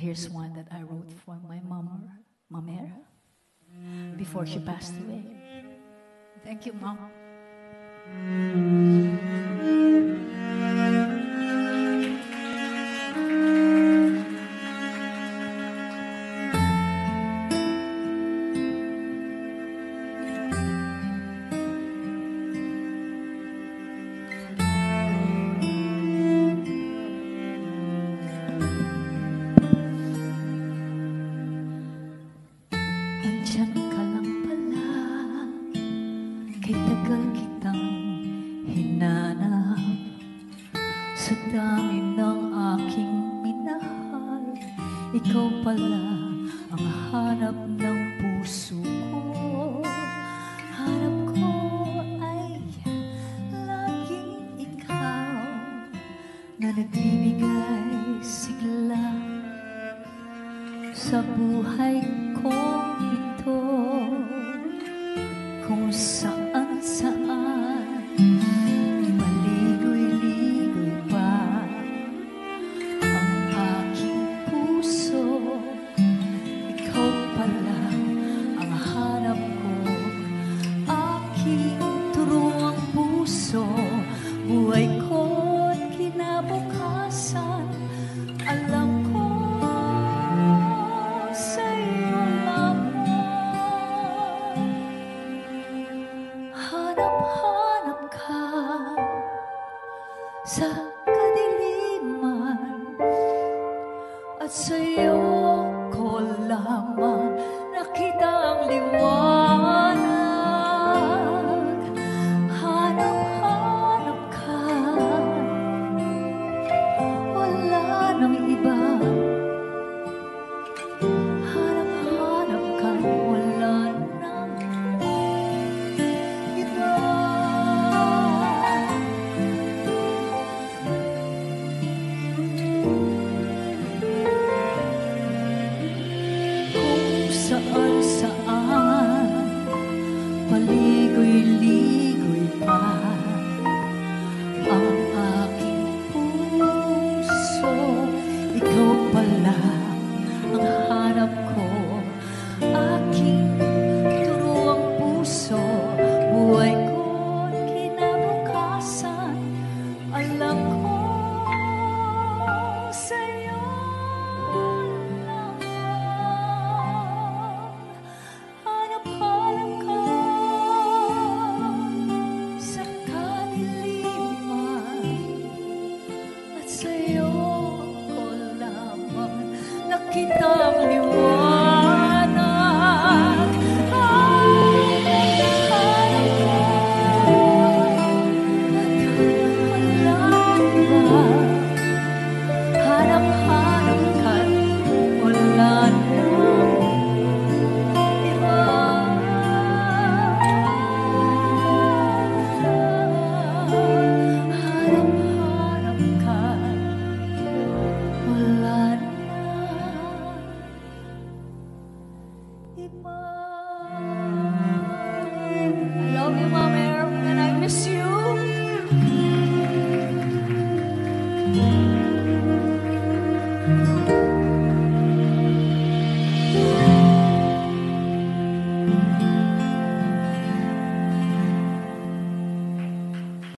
here's one that I wrote for my mom, Mamera, before she passed away. Thank you, Mom. Andyan ka lang pala, kay tagal kitang hinanap. Sa dami ng aking minahal, ikaw pala ang hanap ng puso ko. Hanap ko ay laging ikaw, na nagbibigay sigla sa buhay kong ito. Kung saan-saan maligoy-ligoy pa ang aking puso, ikaw pala ang hanap ko. Aking turuang puso, buhay ko't kinabukasan, alam ko sa'yo lamang. Hanap-hanap ka sa kadiliman, at sa'yo ko lamang nakita ang liwanag. Hanap-hanap ka, wala nang iba. Hanap-hanap ka, wala nang iba. Kung saan-saan paligoy-ligoy pa ang aking puso, ikaw pala ang hanap ko. Aking turuang puso, buhay ko't kinabukasan, alam ko sa'yo lamang. Hanap-hanap ka sa kadiliman, at sa'yo ko lamang nakita